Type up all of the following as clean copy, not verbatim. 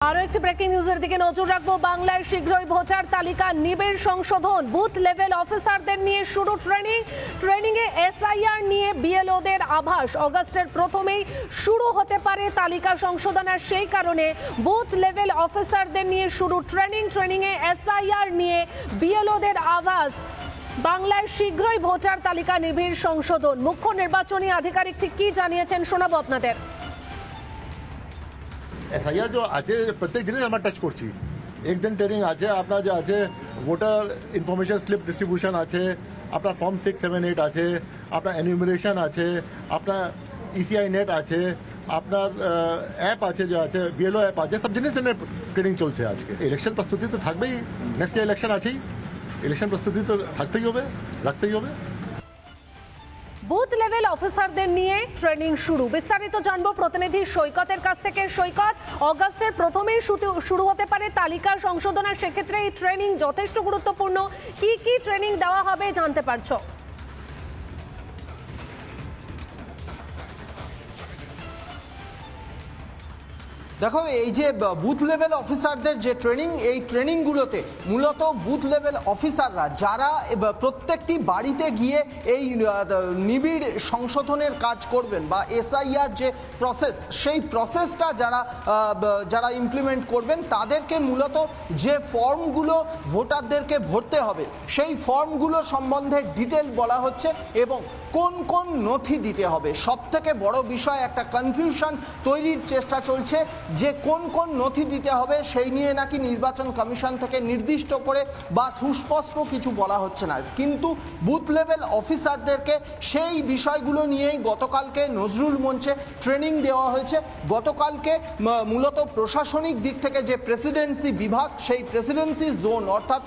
আরো একটি ব্রেকিং নিউজের দিকে নজর রাখবো। বাংলায় শীঘ্রই ভোটার তালিকা নিবিড় সংশোধন, বুথ লেভেল অফিসারদের নিয়ে শুরু ট্রেনিং এ এসআইআর নিয়ে বিএলওদের আভাস। অগাস্টের প্রথমেই শুরু হতে পারে তালিকা সংশোধন, আর সেই কারণে বুথ লেভেল অফিসারদের নিয়ে শুরু ট্রেনিং এ এসআইআর নিয়ে বিএলওদের আভাস। বাংলায় শীঘ্রই ভোটার তালিকা নিবিড় সংশোধন। মুখ্য নির্বাচনী আধিকারিক ঠিক কি জানিয়েছেন শোনাবো আপনাদের। এসআইআর जो আছে প্রত্যেক দিনে আমরা টাচ করছি। একদিন ট্রেনিং আছে, আপনার যে আছে ভোটার ইনফরমেশন স্লিপ ডিস্ট্রিবিউশন আছে, আপনার ফর্ম 6, 7, 8 আছে, আপনার এনিউমারেশন আছে, আপনার ইসিআই নেট আছে, আপনার অ্যাপ আছে, যে আছে বিএলও অ্যাপ আছে, সব জিনিস ট্রেনিং চলছে আজকে। ইলেকশন প্রস্তুতি তো থাকবেই, নেক্সট ইলেকশন আছেই, ইলেকশন প্রস্তুতি তো থাকতেই হবে, রাখতেই হবে। বুথ লেভেল অফিসারদের নিয়ে ট্রেনিং শুরু, বিস্তারিত জানবো প্রতিনিধি সৈকতের কাছ থেকে। সৈকত, অগাস্টের প্রথমেই শুরু হতে পারে তালিকা সংশোধন, আর সেক্ষেত্রে এই ট্রেনিং যথেষ্ট গুরুত্বপূর্ণ। কি কি ট্রেনিং দেওয়া হবে জানতে পারছো? দেখো, এই যে বুথ লেভেল অফিসারদের যে ট্রেনিং, এই ট্রেনিংগুলোতে মূলত বুথ লেভেল অফিসাররা যারা প্রত্যেকটি বাড়িতে গিয়ে এই নিবিড় সংশোধনের কাজ করবেন বা এসআইআর যে প্রসেস, সেই প্রসেসটা যারা ইমপ্লিমেন্ট করবেন, তাদেরকে মূলত যে ফর্মগুলো ভোটারদেরকে ভরতে হবে সেই ফর্মগুলো সম্বন্ধে ডিটেল বলা হচ্ছে এবং কোন কোন নথি দিতে হবে। সব থেকে বড় বিষয়, একটা কনফিউশন তৈরির চেষ্টা চলছে যে কোন কোন নথি দিতে হবে সেই নিয়ে নাকি নির্বাচন কমিশন থেকে নির্দিষ্ট করে বা সুস্পষ্ট কিছু বলা হচ্ছে না, কিন্তু বুথ লেভেল অফিসারদেরকে সেই বিষয়গুলো নিয়েই গতকালকে নজরুল মঞ্চে ট্রেনিং দেওয়া হয়েছে। গতকালকে মূলত প্রশাসনিক দিক থেকে যে প্রেসিডেন্সি বিভাগ, সেই প্রেসিডেন্সি জোন অর্থাৎ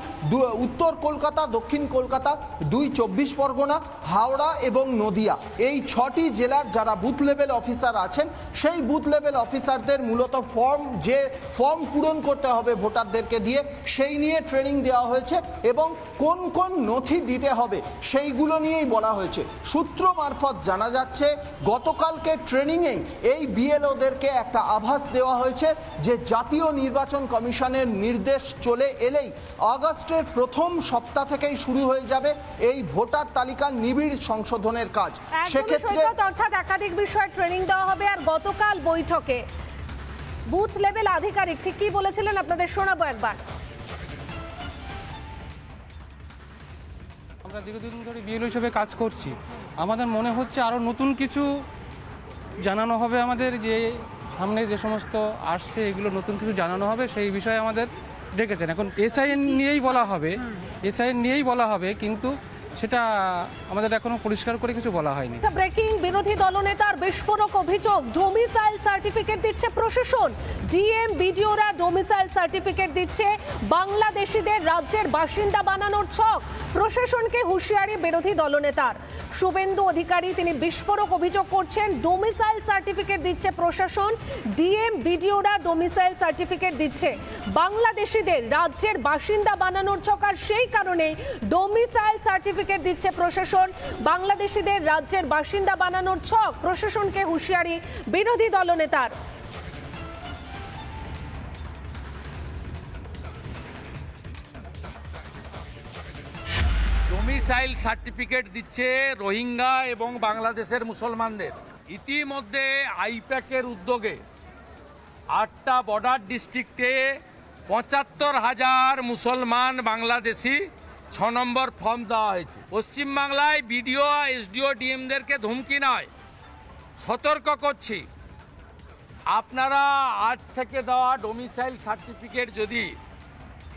উত্তর কলকাতা, দক্ষিণ কলকাতা, 2 24 পরগনা, হাওড়া এবং নদিয়া, এই 6টি জেলার যারা বুথ লেভেল অফিসার আছেন, সেই বুথ লেভেল অফিসারদের মূলত ফর্ম পূরণ করতে হবে ভোটারদেরকে দিয়ে, সেই নিয়ে ট্রেনিং দেওয়া হয়েছে এবং কোন কোন নথি দিতে হবে সেইগুলো নিয়েই বলা হয়েছে। সূত্র মারফত জানা যাচ্ছে গতকালকে ট্রেনিংয়েই এই বিএলওদেরকে একটা আভাস দেওয়া হয়েছে যে জাতীয় নির্বাচন কমিশনের নির্দেশ চলে এলেই আগস্টের প্রথম সপ্তাহ থেকেই শুরু হয়ে যাবে এই ভোটার তালিকার নিবিড় সংশোধনের কাজ। সেক্ষেত্রে অর্থাৎ একাধিক বিষয়ে ট্রেনিং দেওয়া হবে। আর গতকাল বৈঠকে বুথ লেভেল আধিকারিক ঠিক কি বলেছিলেন আপনাদের শোনাবো একবার। আমরা দীর্ঘদিন ধরে বিএলও হিসেবে কাজ করছি, আমাদের মনে হচ্ছে আরও নতুন কিছু জানানো হবে আমাদের, যে সামনে যে সমস্ত আসছে এগুলো নতুন কিছু জানানো হবে, সেই বিষয়ে আমাদের ডেকেছেন। এখন এসআইএন নিয়েই বলা হবে, কিন্তু সেটা আমাদের এখনো পরিষ্কার করে কিছু বলা হয়নি। ব্রেকিং, বিরোধী দলনেতার বিস্ফোরক অভিযোগ, ডোমিসাইল সার্টিফিকেট দিচ্ছে প্রশাসন। ডিএম বিডিওরা ডোমিসাইল সার্টিফিকেট দিচ্ছে, বাংলাদেশিদের রাজ্যের বাসিন্দা বানানোর ছক। প্রশাসনকে হুঁশিয়ারি বিরোধী দলনেতার। শুভেন্দু অধিকারী তিনি বিস্ফোরক অভিযোগ করছেন, ডোমিসাইল সার্টিফিকেট দিচ্ছে প্রশাসন, ডিএম বিডিওরা ডোমিসাইল সার্টিফিকেট দিচ্ছে, বাংলাদেশিদের রাজ্যের বাসিন্দা বানানোর ছক, আর সেই কারণে ডোমিসাইল সার্টিফিকেট দিচ্ছে প্রশাসন, বাংলাদেশিদের রাজ্যের বাসিন্দা বানানোর ছক। প্রশাসনকে হুঁশিয়ারি বিরোধী দলনেতার। ডোমিসাইল সার্টিফিকেট দিচ্ছে রোহিঙ্গা এবং বাংলাদেশের মুসলমানদের। ইতিমধ্যে আইপ্যাকের উদ্যোগে 8টা বর্ডার ডিস্ট্রিক্টে 75,000 মুসলমান বাংলাদেশি 6 নম্বর ফর্ম দেওয়া হয়েছে। পশ্চিমবাংলায় বিডিও, এসডিও, ডিএমদেরকে ধমকি নয়, সতর্ক করছি, আপনারা আজ থেকে দেওয়া ডোমিসাইল সার্টিফিকেট যদি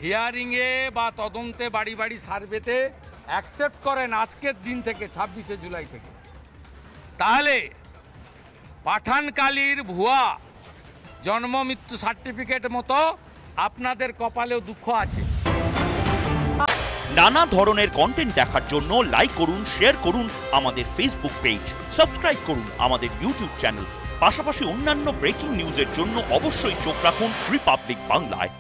হিয়ারিংয়ে বা তদন্তে বাড়ি বাড়ি সার্ভেতে অ্যাকসেপ্ট করেন আজকের দিন থেকে 26শে জুলাই থেকে, তাহলে পাঠানকালীর ভুয়া জন্ম মৃত্যু সার্টিফিকেট মতো আপনাদের কপালেও দুঃখ আছে। নানা ধরনের কন্টেন্ট দেখার জন্য লাইক করুন, শেয়ার করুন আমাদের ফেসবুক পেজ, সাবস্ক্রাইব করুন আমাদের ইউটিউব চ্যানেল। পাশাপাশি অন্যান্য ব্রেকিং নিউজের জন্য অবশ্যই চোখ রাখুন রিপাবলিক বাংলায়।